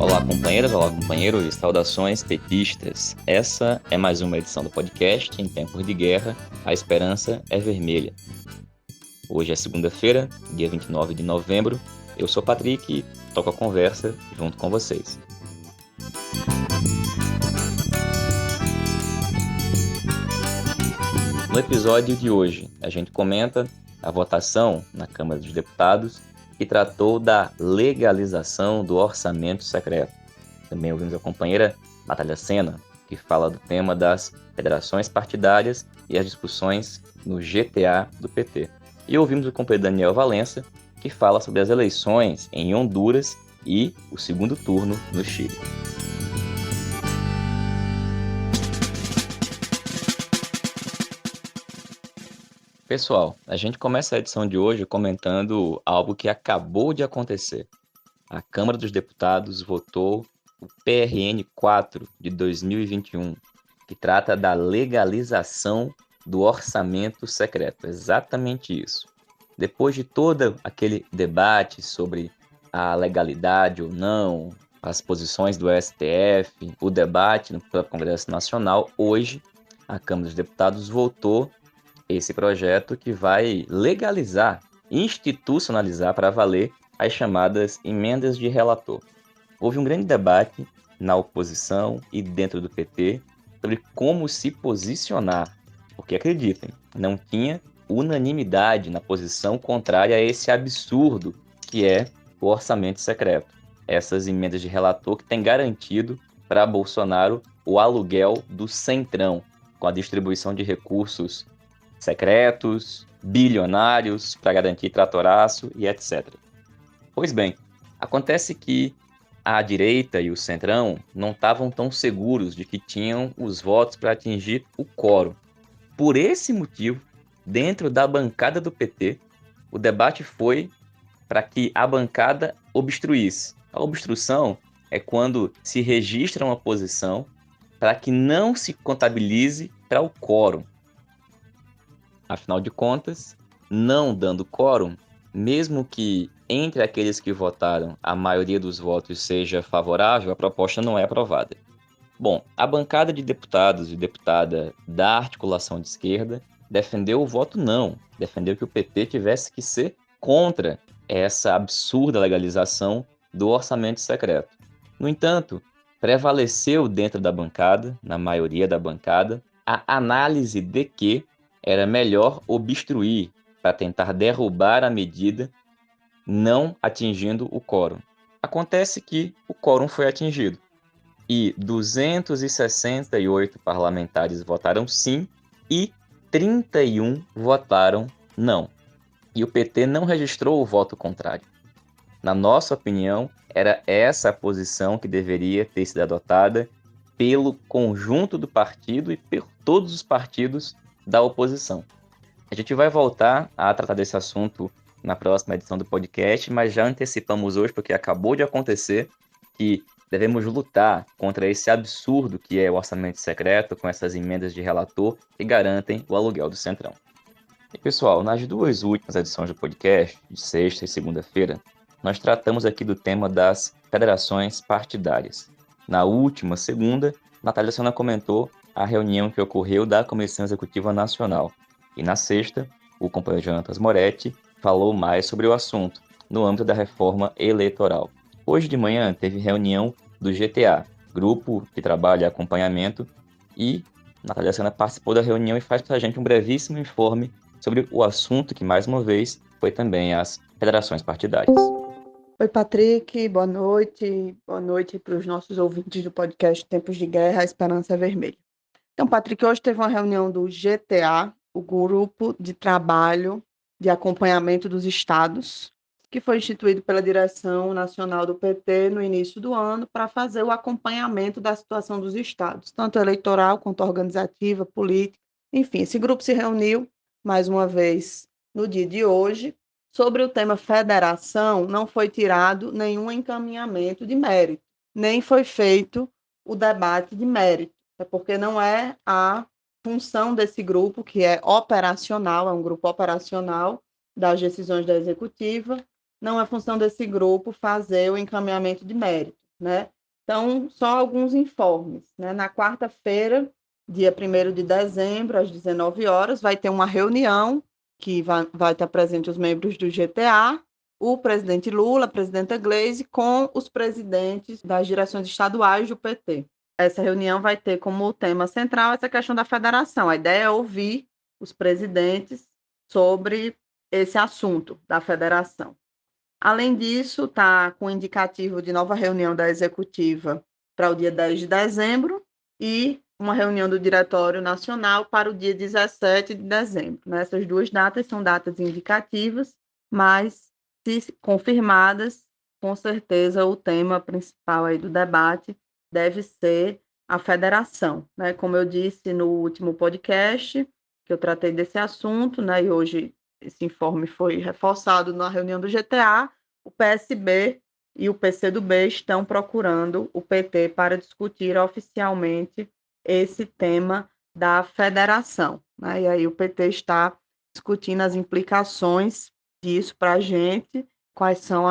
Olá, companheiras, olá, companheiros, saudações petistas. Essa é mais uma edição do podcast Em Tempos de Guerra, a Esperança é Vermelha. Hoje é segunda-feira, dia 29 de novembro. Eu sou Patrick e toco a conversa junto com vocês. No episódio de hoje, a gente comenta a votação na Câmara dos Deputados que tratou da legalização do orçamento secreto. Também ouvimos a companheira Natália Sena, que fala do tema das federações partidárias e as discussões no GTA do PT. E ouvimos o companheiro Daniel Valença, que fala sobre as eleições em Honduras e o segundo turno no Chile. Pessoal, a gente começa a edição de hoje comentando algo que acabou de acontecer. A Câmara dos Deputados votou o PRN 4 de 2021, que trata da legalização do orçamento secreto. Exatamente isso. Depois de todo aquele debate sobre a legalidade ou não, as posições do STF, o debate no próprio Congresso Nacional, hoje a Câmara dos Deputados votou esse projeto que vai legalizar, institucionalizar para valer as chamadas emendas de relator. Houve um grande debate na oposição e dentro do PT sobre como se posicionar, porque acreditem, não tinha unanimidade na posição contrária a esse absurdo que é o orçamento secreto. Essas emendas de relator que têm garantido para Bolsonaro o aluguel do centrão, com a distribuição de recursos secretos, bilionários, para garantir tratoraço e etc. Pois bem, acontece que a direita e o centrão não estavam tão seguros de que tinham os votos para atingir o quórum. Por esse motivo, dentro da bancada do PT, o debate foi para que a bancada obstruísse. A obstrução é quando se registra uma posição para que não se contabilize para o quórum. Afinal de contas, não dando quórum, mesmo que entre aqueles que votaram a maioria dos votos seja favorável, a proposta não é aprovada. Bom, a bancada de deputados e deputada da articulação de esquerda defendeu o voto não, defendeu que o PT tivesse que ser contra essa absurda legalização do orçamento secreto. No entanto, prevaleceu dentro da bancada, na maioria da bancada, a análise de que era melhor obstruir para tentar derrubar a medida, não atingindo o quórum. Acontece que o quórum foi atingido e 268 parlamentares votaram sim e 31 votaram não. E o PT não registrou o voto contrário. Na nossa opinião, era essa a posição que deveria ter sido adotada pelo conjunto do partido e por todos os partidos da oposição. A gente vai voltar a tratar desse assunto na próxima edição do podcast, mas já antecipamos hoje, porque acabou de acontecer, que devemos lutar contra esse absurdo que é o orçamento secreto, com essas emendas de relator que garantem o aluguel do Centrão. E pessoal, nas duas últimas edições do podcast, de sexta e segunda-feira, nós tratamos aqui do tema das federações partidárias. Na última segunda, Natália Sena comentou a reunião que ocorreu da Comissão Executiva Nacional. E na sexta, o companheiro Jonatas Moretti falou mais sobre o assunto, no âmbito da reforma eleitoral. Hoje de manhã teve reunião do GTA, grupo que trabalha acompanhamento, e Natália Sena participou da reunião e faz para a gente um brevíssimo informe sobre o assunto que, mais uma vez, foi também as federações partidárias. Oi, Patrick, boa noite. Boa noite para os nossos ouvintes do podcast Tempos de Guerra, a Esperança é Vermelha. Então, Patrick, hoje teve uma reunião do GTA, o Grupo de Trabalho de Acompanhamento dos Estados, que foi instituído pela direção nacional do PT no início do ano para fazer o acompanhamento da situação dos estados, tanto eleitoral quanto organizativa, política. Enfim, esse grupo se reuniu mais uma vez no dia de hoje. Sobre o tema federação, não foi tirado nenhum encaminhamento de mérito, nem foi feito o debate de mérito, porque não é a função desse grupo, que é operacional, é um grupo operacional das decisões da executiva, não é função desse grupo fazer o encaminhamento de mérito, né? Então, só alguns informes, né? Na quarta-feira, dia 1º de dezembro, às 19 horas, vai ter uma reunião que vai estar presente os membros do GTA, o presidente Lula, a presidenta Gleisi, com os presidentes das direções estaduais do PT. Essa reunião vai ter como tema central essa questão da federação. A ideia é ouvir os presidentes sobre esse assunto da federação. Além disso, está com indicativo de nova reunião da executiva para o dia 10 de dezembro e uma reunião do Diretório Nacional para o dia 17 de dezembro. Essas duas datas são datas indicativas, mas, se confirmadas, com certeza o tema principal aí do debate deve ser a federação. Como eu disse no último podcast, que eu tratei desse assunto, e hoje esse informe foi reforçado na reunião do GTA, o PSB e o PCdoB estão procurando o PT para discutir oficialmente esse tema da federação. E aí o PT está discutindo as implicações disso para a gente, quais são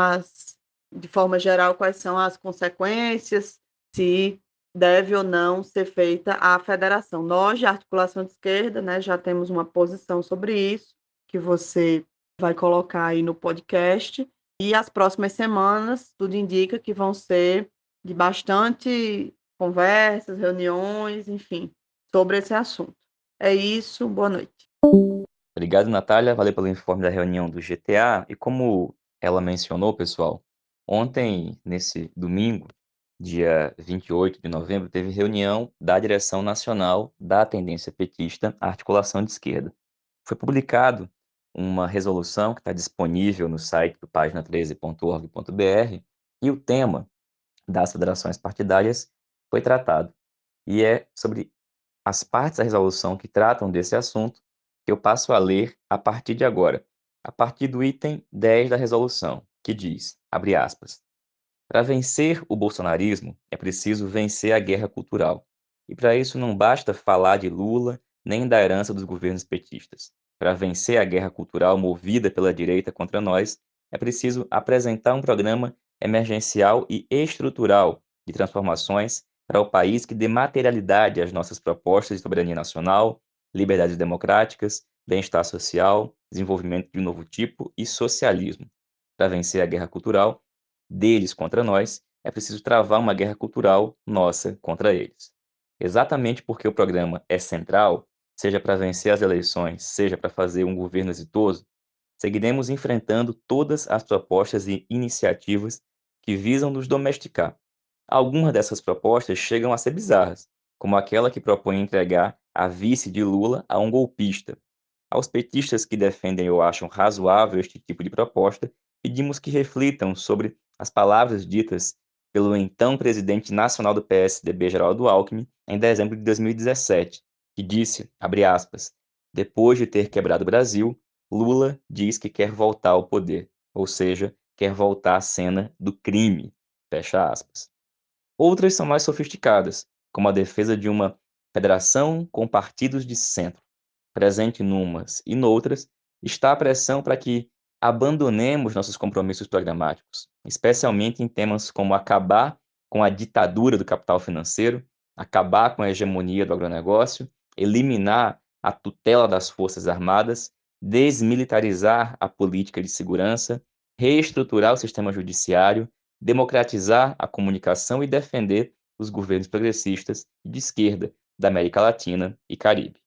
de forma geral, quais são as consequências, se deve ou não ser feita a federação. Nós, de articulação de esquerda, já temos uma posição sobre isso, que você vai colocar aí no podcast, e as próximas semanas, tudo indica que vão ser de bastante conversas, reuniões, enfim, sobre esse assunto. É isso, boa noite. Obrigado, Natália. Valeu pelo informe da reunião do GTA. E como ela mencionou, pessoal, ontem, nesse domingo, dia 28 de novembro, teve reunião da direção nacional da tendência petista, Articulação de Esquerda. Foi publicado uma resolução que está disponível no site do página13.org.br e o tema das federações partidárias foi tratado. E é sobre as partes da resolução que tratam desse assunto que eu passo a ler a partir de agora, a partir do item 10 da resolução, que diz, abre aspas, para vencer o bolsonarismo é preciso vencer a guerra cultural. E para isso não basta falar de Lula nem da herança dos governos petistas. Para vencer a guerra cultural movida pela direita contra nós, é preciso apresentar um programa emergencial e estrutural de transformações para o país que dê materialidade às nossas propostas de soberania nacional, liberdades democráticas, bem-estar social, desenvolvimento de um novo tipo e socialismo. Para vencer a guerra cultural, deles contra nós, é preciso travar uma guerra cultural nossa contra eles. Exatamente porque o programa é central, seja para vencer as eleições, seja para fazer um governo exitoso, seguiremos enfrentando todas as propostas e iniciativas que visam nos domesticar. Algumas dessas propostas chegam a ser bizarras, como aquela que propõe entregar a vice de Lula a um golpista. Aos petistas que defendem ou acham razoável este tipo de proposta, pedimos que reflitam sobre as palavras ditas pelo então presidente nacional do PSDB, Geraldo Alckmin, em dezembro de 2017, que disse, abre aspas, depois de ter quebrado o Brasil, Lula diz que quer voltar ao poder, ou seja, quer voltar à cena do crime, fecha aspas. Outras são mais sofisticadas, como a defesa de uma federação com partidos de centro. Presente numas e noutras, está a pressão para que abandonemos nossos compromissos programáticos, especialmente em temas como acabar com a ditadura do capital financeiro, acabar com a hegemonia do agronegócio, eliminar a tutela das Forças Armadas, desmilitarizar a política de segurança, reestruturar o sistema judiciário, democratizar a comunicação e defender os governos progressistas e de esquerda da América Latina e Caribe.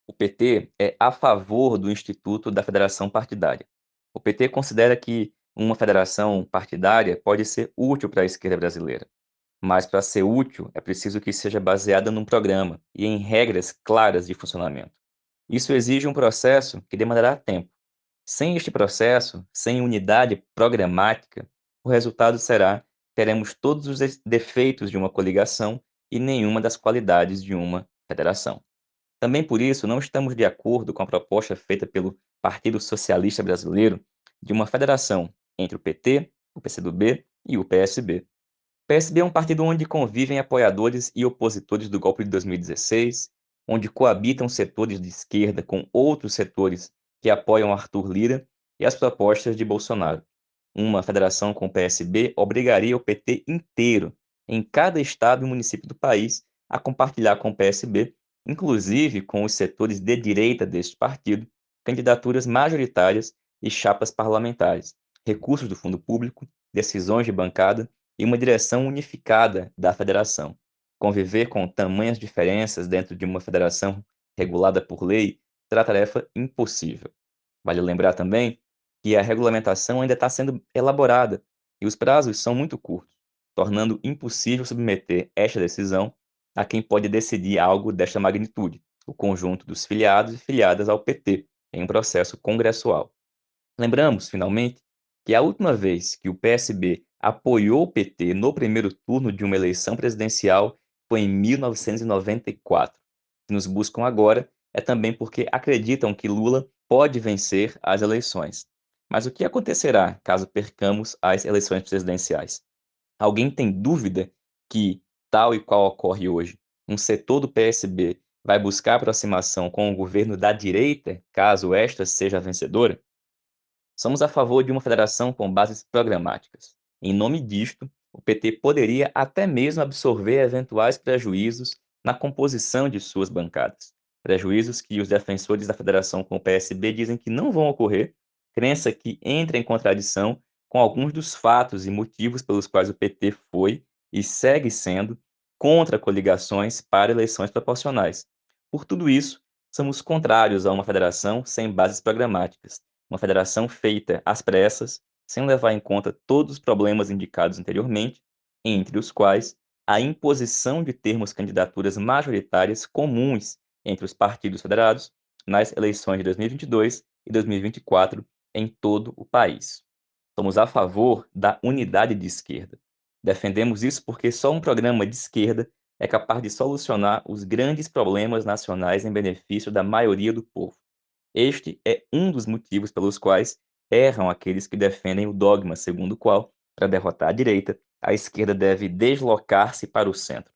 O PT é a favor do Instituto da Federação Partidária. O PT considera que uma federação partidária pode ser útil para a esquerda brasileira, mas para ser útil é preciso que seja baseada num programa e em regras claras de funcionamento. Isso exige um processo que demandará tempo. Sem este processo, sem unidade programática, o resultado será que teremos todos os defeitos de uma coligação e nenhuma das qualidades de uma federação. Também por isso, não estamos de acordo com a proposta feita pelo Partido Socialista Brasileiro de uma federação entre o PT, o PCdoB e o PSB. O PSB é um partido onde convivem apoiadores e opositores do golpe de 2016, onde coabitam setores de esquerda com outros setores que apoiam Arthur Lira e as propostas de Bolsonaro. Uma federação com o PSB obrigaria o PT inteiro em cada estado e município do país a compartilhar com o PSB, inclusive com os setores de direita deste partido, candidaturas majoritárias e chapas parlamentares, recursos do fundo público, decisões de bancada e uma direção unificada da federação. Conviver com tamanhas diferenças dentro de uma federação regulada por lei será tarefa impossível. Vale lembrar também que a regulamentação ainda está sendo elaborada e os prazos são muito curtos, tornando impossível submeter esta decisão a quem pode decidir algo desta magnitude, o conjunto dos filiados e filiadas ao PT, em um processo congressual. Lembramos, finalmente, que a última vez que o PSB apoiou o PT no primeiro turno de uma eleição presidencial foi em 1994. Se nos buscam agora é também porque acreditam que Lula pode vencer as eleições. Mas o que acontecerá caso percamos as eleições presidenciais? Alguém tem dúvida que, tal e qual ocorre hoje, um setor do PSB vai buscar aproximação com o governo da direita, caso esta seja a vencedora? Somos a favor de uma federação com bases programáticas. Em nome disto, o PT poderia até mesmo absorver eventuais prejuízos na composição de suas bancadas. Prejuízos que os defensores da federação com o PSB dizem que não vão ocorrer, crença que entra em contradição com alguns dos fatos e motivos pelos quais o PT foi e segue sendo contra coligações para eleições proporcionais. Por tudo isso, somos contrários a uma federação sem bases programáticas, uma federação feita às pressas, sem levar em conta todos os problemas indicados anteriormente, entre os quais a imposição de termos candidaturas majoritárias comuns entre os partidos federados nas eleições de 2022 e 2024 em todo o país. Somos a favor da unidade de esquerda. Defendemos isso porque só um programa de esquerda é capaz de solucionar os grandes problemas nacionais em benefício da maioria do povo. Este é um dos motivos pelos quais erram aqueles que defendem o dogma segundo o qual, para derrotar a direita, a esquerda deve deslocar-se para o centro.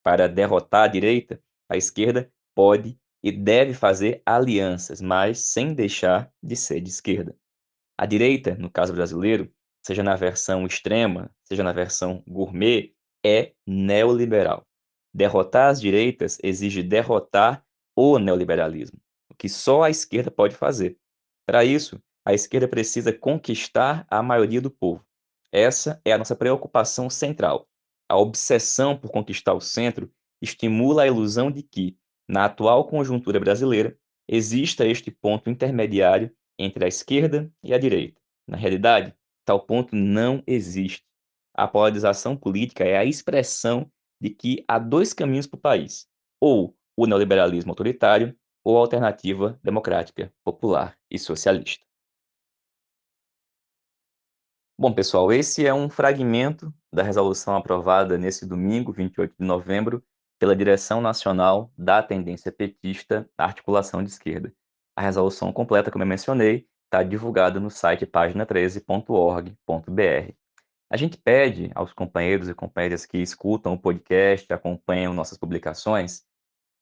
Para derrotar a direita, a esquerda pode e deve fazer alianças, mas sem deixar de ser de esquerda. A direita, no caso brasileiro, seja na versão extrema, seja na versão gourmet, é neoliberal. Derrotar as direitas exige derrotar o neoliberalismo, o que só a esquerda pode fazer. Para isso, a esquerda precisa conquistar a maioria do povo. Essa é a nossa preocupação central. A obsessão por conquistar o centro estimula a ilusão de que, na atual conjuntura brasileira, exista este ponto intermediário entre a esquerda e a direita. Na realidade, tal ponto não existe. A polarização política é a expressão de que há dois caminhos para o país: ou o neoliberalismo autoritário, ou a alternativa democrática, popular e socialista. Bom, pessoal, esse é um fragmento da resolução aprovada nesse domingo, 28 de novembro, pela Direção Nacional da Tendência Petista, Articulação de Esquerda. A resolução completa, como eu mencionei, está divulgada no site pagina13.org.br. A gente pede aos companheiros e companheiras que escutam o podcast, acompanham nossas publicações,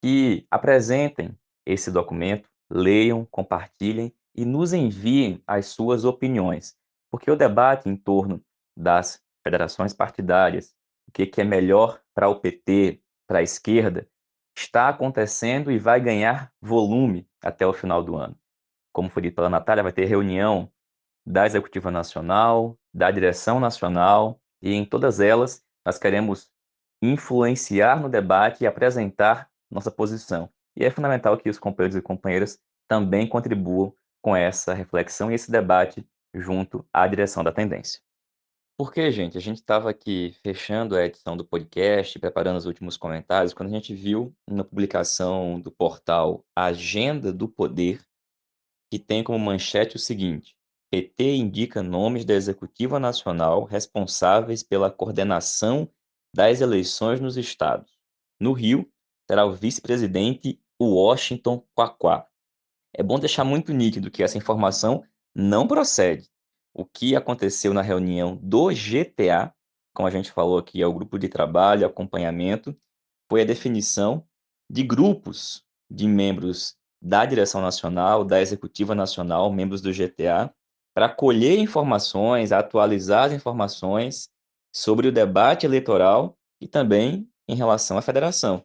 que apresentem esse documento, leiam, compartilhem e nos enviem as suas opiniões, porque o debate em torno das federações partidárias, o que é melhor para o PT, para a esquerda, está acontecendo e vai ganhar volume até o final do ano. Como foi dito pela Natália, vai ter reunião da Executiva Nacional, da Direção Nacional, e em todas elas nós queremos influenciar no debate e apresentar nossa posição. E é fundamental que os companheiros e companheiras também contribuam com essa reflexão e esse debate junto à direção da tendência. Porque, gente, a gente estava aqui fechando a edição do podcast, preparando os últimos comentários, quando a gente viu uma publicação do portal Agenda do Poder, que tem como manchete o seguinte: PT indica nomes da Executiva Nacional responsáveis pela coordenação das eleições nos estados. No Rio, será o vice-presidente Washington Quaquá. É bom deixar muito nítido que essa informação não procede. O que aconteceu na reunião do GTA, como a gente falou aqui, é o grupo de trabalho, acompanhamento, foi a definição de grupos de membros da direção nacional, da executiva nacional, membros do GTA, para colher informações, atualizar as informações sobre o debate eleitoral e também em relação à federação.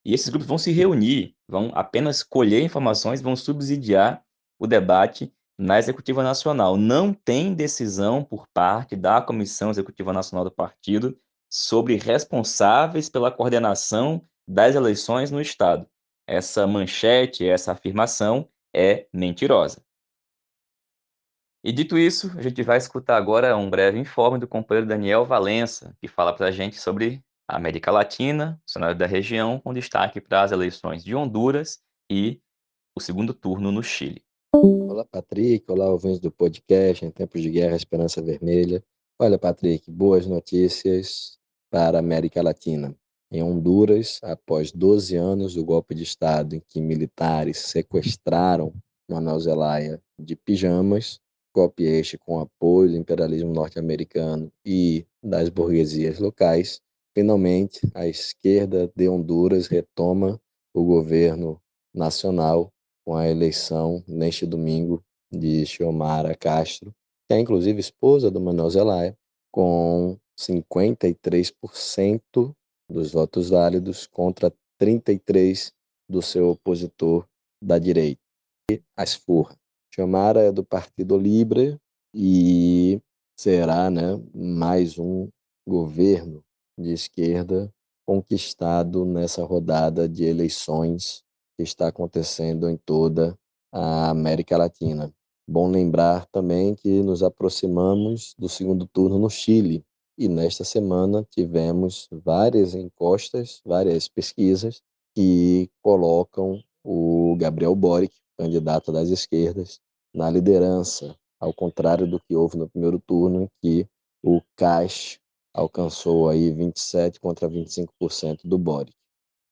E esses grupos vão se reunir, vão apenas colher informações, vão subsidiar o debate na Executiva Nacional. Não tem decisão por parte da Comissão Executiva Nacional do partido sobre responsáveis pela coordenação das eleições no Estado. Essa manchete, essa afirmação é mentirosa. E dito isso, a gente vai escutar agora um breve informe do companheiro Daniel Valença, que fala para a gente sobre a América Latina, o cenário da região, com destaque para as eleições de Honduras e o segundo turno no Chile. Olá, Patrick. Olá, ouvintes do podcast Em Tempos de Guerra, Esperança Vermelha. Olha, Patrick, boas notícias para a América Latina. Em Honduras, após 12 anos do golpe de Estado em que militares sequestraram Manuel Zelaya de pijamas, golpe este com apoio do imperialismo norte-americano e das burguesias locais, finalmente a esquerda de Honduras retoma o governo nacional com a eleição neste domingo de Xiomara Castro, que é inclusive esposa do Manuel Zelaya, com 53% dos votos válidos contra 33% do seu opositor da direita, as Furra. Xiomara é do Partido Libre e será, né, mais um governo de esquerda conquistado nessa rodada de eleições que está acontecendo em toda a América Latina. Bom lembrar também que nos aproximamos do segundo turno no Chile e nesta semana tivemos várias encostas, várias pesquisas que colocam o Gabriel Boric, candidato das esquerdas, na liderança, ao contrário do que houve no primeiro turno, em que o CAS alcançou aí 27 contra 25% do Boric.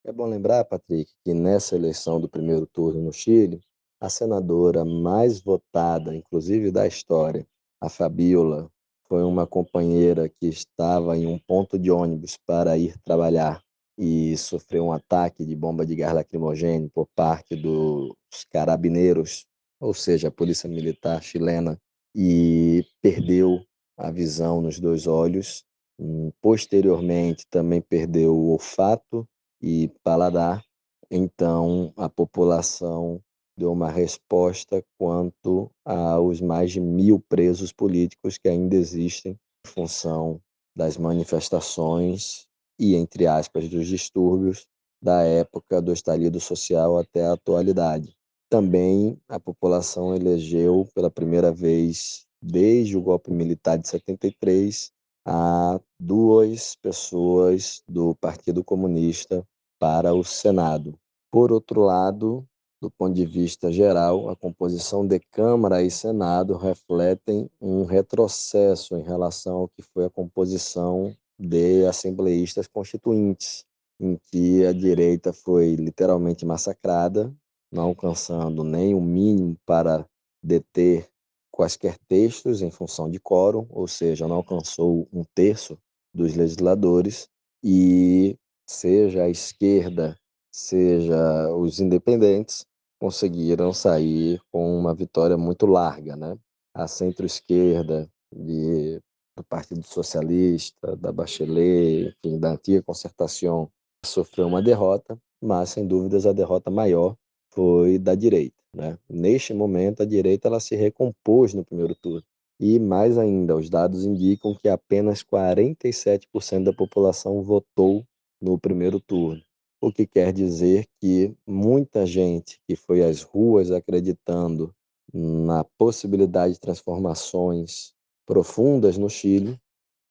É bom lembrar, Patrick, que nessa eleição do primeiro turno no Chile, a senadora mais votada, inclusive da história, a Fabiola, foi uma companheira que estava em um ponto de ônibus para ir trabalhar e sofreu um ataque de bomba de gás lacrimogêneo por parte dos carabineiros, ou seja, a polícia militar chilena, e perdeu a visão nos dois olhos. Posteriormente, também perdeu o olfato e paladar. Então, a população deu uma resposta quanto aos mais de 1.000 presos políticos que ainda existem em função das manifestações e, entre aspas, dos distúrbios da época do estalido social até a atualidade. Também a população elegeu pela primeira vez desde o golpe militar de 73 a duas pessoas do Partido Comunista para o Senado. Por outro lado, do ponto de vista geral, a composição de Câmara e Senado refletem um retrocesso em relação ao que foi a composição de assembleístas constituintes, em que a direita foi literalmente massacrada, não alcançando nem o mínimo para deter quaisquer textos em função de quórum, ou seja, não alcançou um terço dos legisladores, e seja a esquerda, seja os independentes, conseguiram sair com uma vitória muito larga, né? A centro-esquerda do Partido Socialista, da Bachelet, enfim, da antiga Concertação, sofreu uma derrota, mas sem dúvidas a derrota maior foi da direita, né? Neste momento, a direita ela se recompôs no primeiro turno. E mais ainda, os dados indicam que apenas 47% da população votou no primeiro turno, o que quer dizer que muita gente que foi às ruas acreditando na possibilidade de transformações profundas no Chile,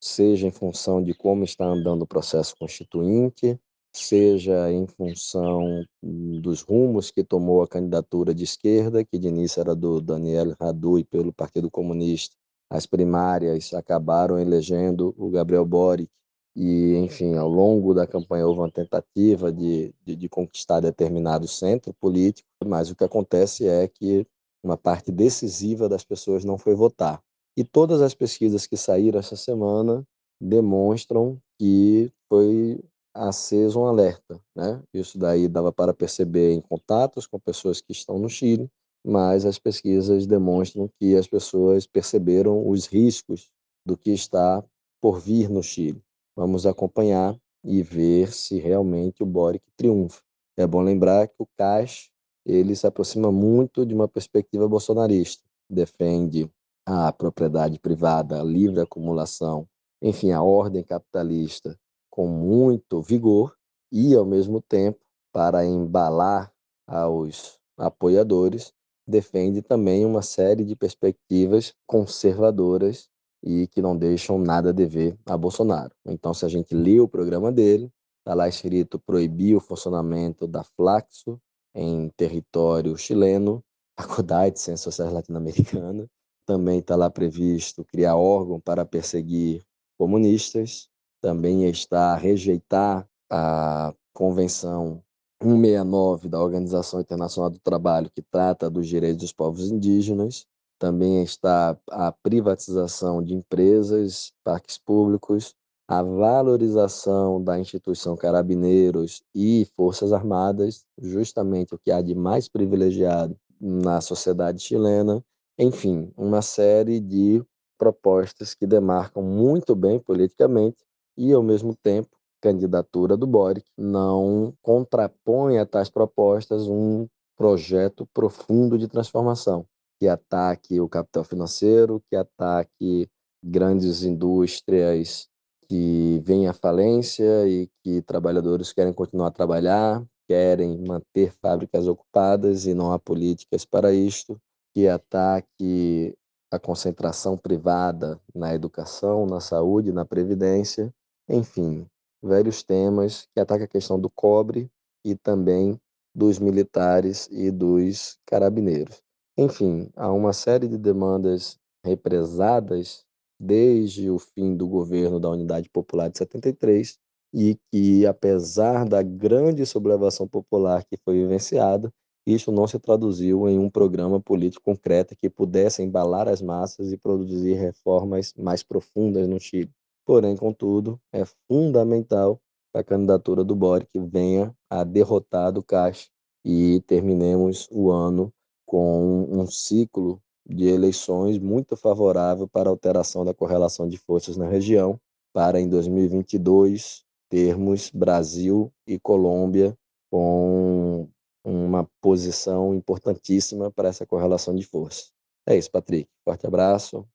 seja em função de como está andando o processo constituinte, seja em função dos rumos que tomou a candidatura de esquerda, que de início era do Daniel Radui pelo Partido Comunista. As primárias acabaram elegendo o Gabriel Boric e, enfim, ao longo da campanha houve uma tentativa de conquistar determinado centro político, mas o que acontece é que uma parte decisiva das pessoas não foi votar. E todas as pesquisas que saíram essa semana demonstram que foi aceso um alerta, né? Isso daí dava para perceber em contatos com pessoas que estão no Chile, mas as pesquisas demonstram que as pessoas perceberam os riscos do que está por vir no Chile. Vamos acompanhar e ver se realmente o Boric triunfa. É bom lembrar que o Caixa ele se aproxima muito de uma perspectiva bolsonarista, defende a propriedade privada, a livre acumulação, enfim, a ordem capitalista com muito vigor e, ao mesmo tempo, para embalar aos apoiadores, defende também uma série de perspectivas conservadoras e que não deixam nada a dever a Bolsonaro. Então, se a gente lê o programa dele, está lá escrito proibir o funcionamento da Flaxo em território chileno, Faculdade de Ciências Sociais Latino-Americana, também está lá previsto criar órgão para perseguir comunistas, também está a rejeitar a Convenção 169 da Organização Internacional do Trabalho, que trata dos direitos dos povos indígenas, também está a privatização de empresas, parques públicos, a valorização da instituição Carabineiros e Forças Armadas, justamente o que há de mais privilegiado na sociedade chilena. Enfim, uma série de propostas que demarcam muito bem politicamente e, ao mesmo tempo, a candidatura do Boric não contrapõe a tais propostas um projeto profundo de transformação, que ataque o capital financeiro, que ataque grandes indústrias que vêm à falência e que trabalhadores querem continuar a trabalhar, querem manter fábricas ocupadas e não há políticas para isto, que ataque a concentração privada na educação, na saúde, na previdência, enfim, vários temas que atacam a questão do cobre e também dos militares e dos carabineiros. Enfim, há uma série de demandas represadas desde o fim do governo da Unidade Popular de 73 e que, apesar da grande sublevação popular que foi vivenciada, isso não se traduziu em um programa político concreto que pudesse embalar as massas e produzir reformas mais profundas no Chile. Porém, contudo, é fundamental que a candidatura do Boric venha a derrotar do Caixa e terminemos o ano com um ciclo de eleições muito favorável para a alteração da correlação de forças na região, para em 2022 termos Brasil e Colômbia com uma posição importantíssima para essa correlação de forças. É isso, Patrick. Forte abraço.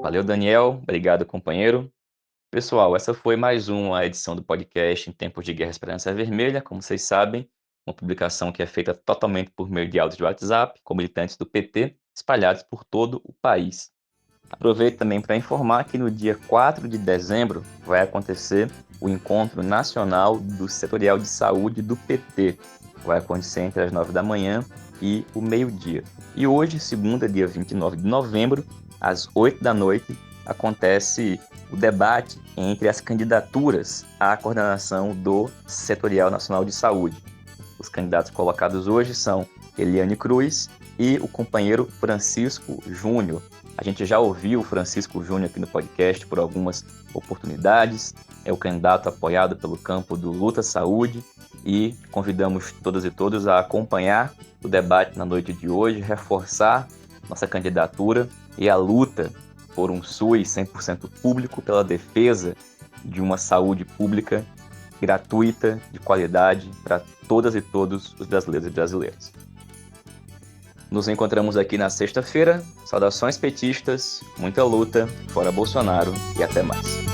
Valeu, Daniel. Obrigado, companheiro. Pessoal, essa foi mais uma edição do podcast Em Tempos de Guerra Esperança Vermelha. Como vocês sabem, uma publicação que é feita totalmente por meio de áudios de WhatsApp, com militantes do PT, espalhados por todo o país. Aproveito também para informar que no dia 4 de dezembro vai acontecer o Encontro Nacional do Setorial de Saúde do PT. Vai acontecer entre as 9 da manhã e o meio-dia. E hoje, segunda, dia 29 de novembro, às 8 da noite, acontece o debate entre as candidaturas à coordenação do Setorial Nacional de Saúde. Os candidatos colocados hoje são Eliane Cruz e o companheiro Francisco Júnior. A gente já ouviu o Francisco Júnior aqui no podcast por algumas oportunidades. É o candidato apoiado pelo campo do Luta Saúde e convidamos todas e todos a acompanhar o debate na noite de hoje, reforçar nossa candidatura e a luta por um SUS 100% público, pela defesa de uma saúde pública gratuita, de qualidade, para todas e todos os brasileiros e brasileiras. Nos encontramos aqui na sexta-feira. Saudações petistas, muita luta, fora Bolsonaro e até mais.